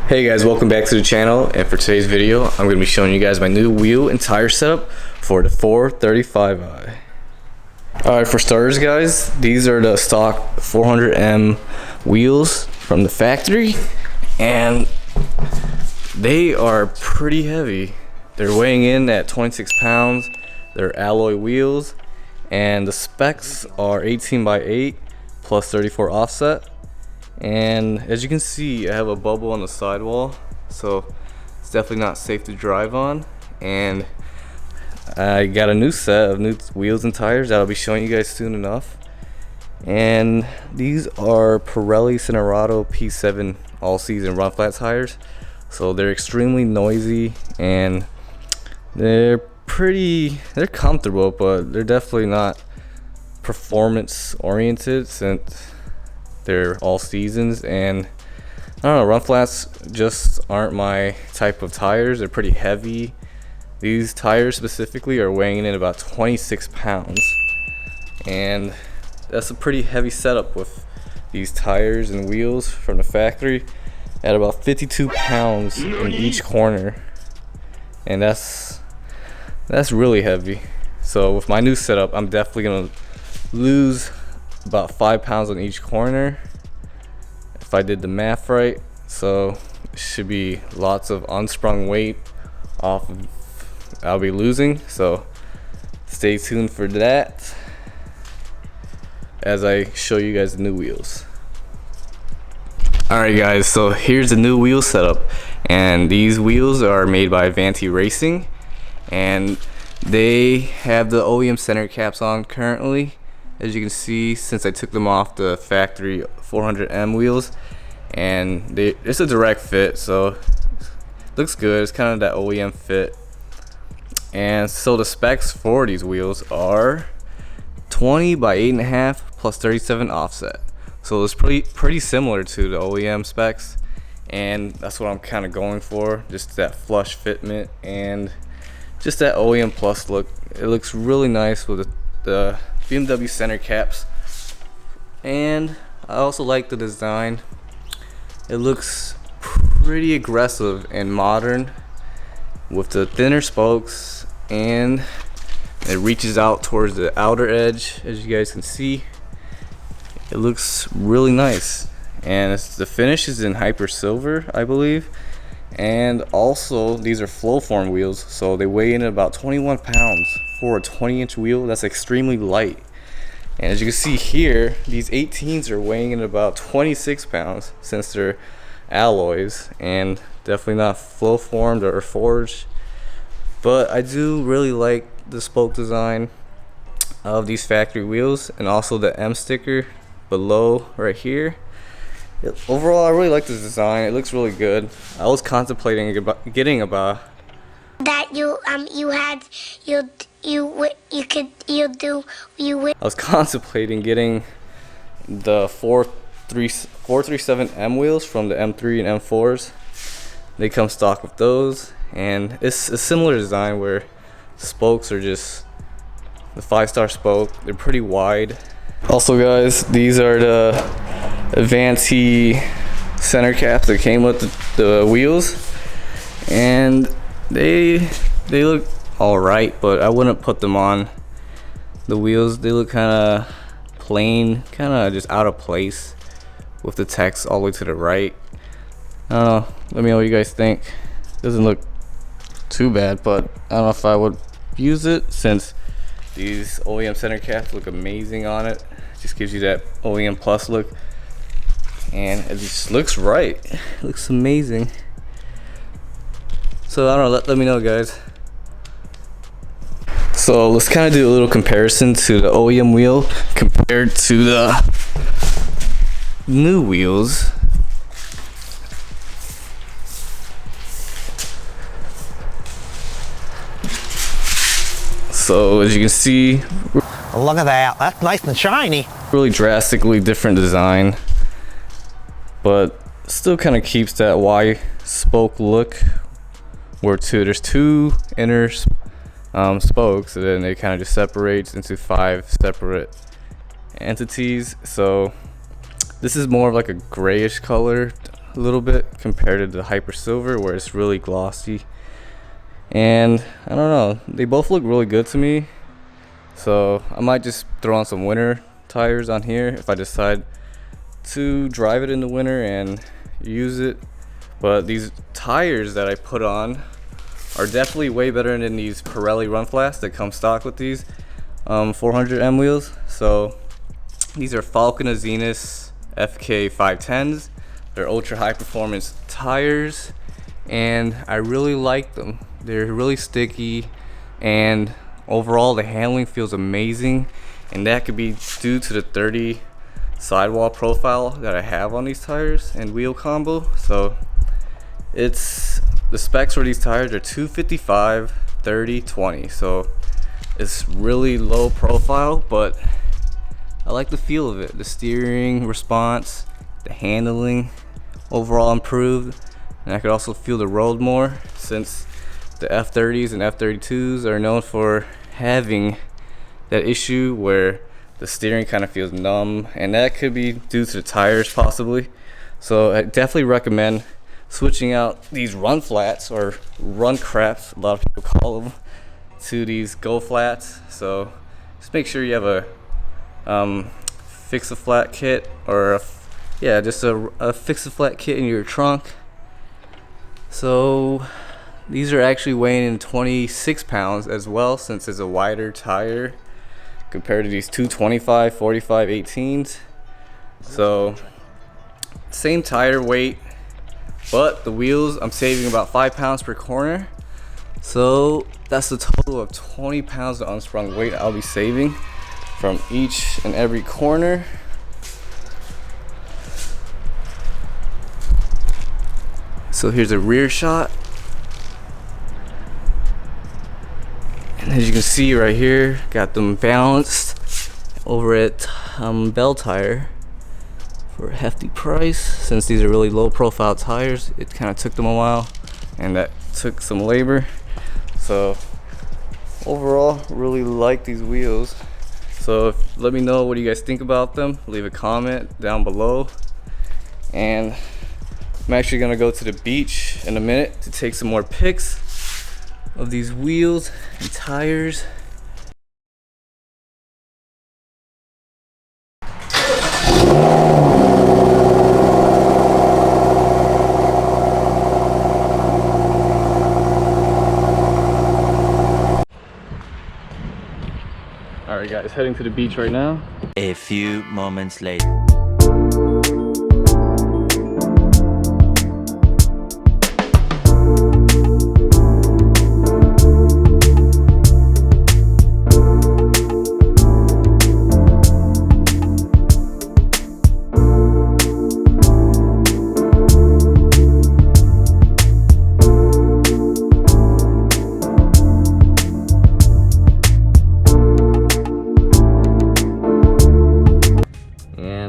Hey guys, welcome back to the channel, and for today's video I'm going to be showing you guys my new wheel and tire setup for the 435i. Alright, for starters guys, these are the stock 400M wheels from the factory, and they are pretty heavy. They're weighing in at 26 pounds, they're alloy wheels, and the specs are 18x8 plus 34 offset. And as you can see, I have a bubble on the sidewall, so it's definitely not safe to drive on. And I got a new set of new wheels and tires that I'll be showing you guys soon enough. And these are Pirelli Cinerato P7 all-season run flat tires, so they're extremely noisy and they're comfortable, but they're definitely not performance oriented since they're all seasons. And I don't know, run flats just aren't my type of tires. They're pretty heavy. These tires specifically are weighing in about 26 pounds, and that's a pretty heavy setup with these tires and wheels from the factory at about 52 pounds in each corner, and that's really heavy. So with my new setup, I'm definitely gonna lose about 5 pounds on each corner if I did the math right. So it should be lots of unsprung weight off of I'll be losing, so stay tuned for that as I show you guys the new wheels. Alright guys, so here's the new wheel setup, and these wheels are made by Advanti Racing, and they have the OEM center caps on currently, as you can see, since I took them off the factory 400M wheels, and it's a direct fit, so it looks good. It's kind of that OEM fit. And so the specs for these wheels are 20x8.5 plus 37 offset, so it's pretty similar to the OEM specs, and that's what I'm kind of going for, just that flush fitment and just that OEM plus look. It looks really nice with the BMW center caps, and I also like the design. It looks pretty aggressive and modern with the thinner spokes, and it reaches out towards the outer edge, as you guys can see. It looks really nice, and the finish is in hyper silver, I believe. And also these are flow form wheels, so they weigh in at about 21 pounds for a 20-inch wheel. That's extremely light. And as you can see here, these 18s are weighing in about 26 pounds since they're alloys, and definitely not flow formed or forged. But I do really like the spoke design of these factory wheels, and also the M sticker below right here. Overall, I really like the design. It looks really good. I was contemplating getting about that I was contemplating getting the 437M wheels from the M3 and M4s. They come stock with those, and it's a similar design where the spokes are just the 5-star spoke. They're pretty wide. Also guys, these are the Advanti center caps that came with the wheels, and they look alright, but I wouldn't put them on the wheels. They look kind of plain, kind of just out of place with the text all the way to the right. I don't know, let me know what you guys think. Doesn't look too bad, but I don't know if I would use it since these OEM center caps look amazing on it. Just gives you that OEM plus look, and it just looks right. It looks amazing. So I don't know, let me know guys. So let's kind of do a little comparison to the OEM wheel compared to the new wheels. So as you can see, look at that, that's nice and shiny. Really drastically different design, but still kind of keeps that Y spoke look, where there's two inner spokes, and then it kind of just separates into 5 separate entities. So this is more of like a grayish color a little bit compared to the Hyper Silver, where it's really glossy. And I don't know, they both look really good to me, so I might just throw on some winter tires on here if I decide to drive it in the winter and use it. But these tires that I put on are definitely way better than these Pirelli run flats that come stock with these 400M wheels. So these are Falken Azenis FK 510s. They're ultra high performance tires, and I really like them. They're really sticky, and overall the handling feels amazing, and that could be due to the 30 sidewall profile that I have on these tires and wheel combo. So it's the specs for these tires are 255, 30, 20. So it's really low profile, but I like the feel of it. The steering response, the handling, overall improved, and I could also feel the road more, since the F30s and F32s are known for having that issue where the steering kind of feels numb, and that could be due to the tires possibly. So I definitely recommend switching out these run flats, or run craps a lot of people call them, to these go flats. So just make sure you have a fix a flat kit, or just a fix a flat kit in your trunk. So these are actually weighing in 26 pounds as well, since it's a wider tire compared to these 225, 45, 18s. So same tire weight, but the wheels, I'm saving about 5 pounds per corner. So that's a total of 20 pounds of unsprung weight I'll be saving from each and every corner. So here's a rear shot. And as you can see right here, got them balanced over at Bell Tire for a hefty price. Since these are really low profile tires, it kind of took them a while, and that took some labor. So overall, really like these wheels. So let me know what you guys think about them. Leave a comment down below. And I'm actually gonna go to the beach in a minute to take some more pics of these wheels and tires. Alright guys, heading to the beach right now. A few moments later.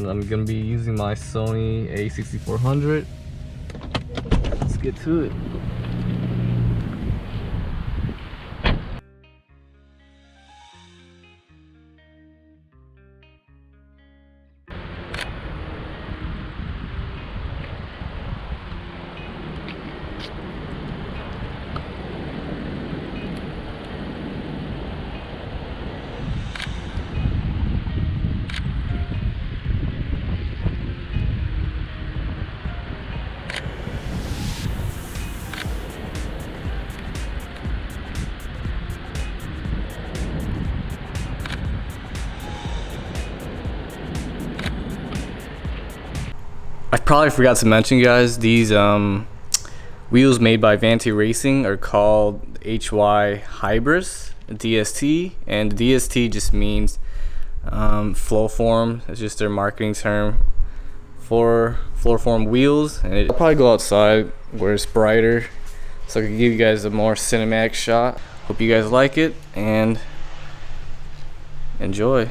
I'm gonna be using my Sony A6400. Let's get to it. I probably forgot to mention, guys, these wheels made by Advanti Racing are called HY Hybris DST, and DST just means flow form. It's just their marketing term for floor form wheels. And I'll probably go outside where it's brighter so I can give you guys a more cinematic shot. Hope you guys like it and enjoy.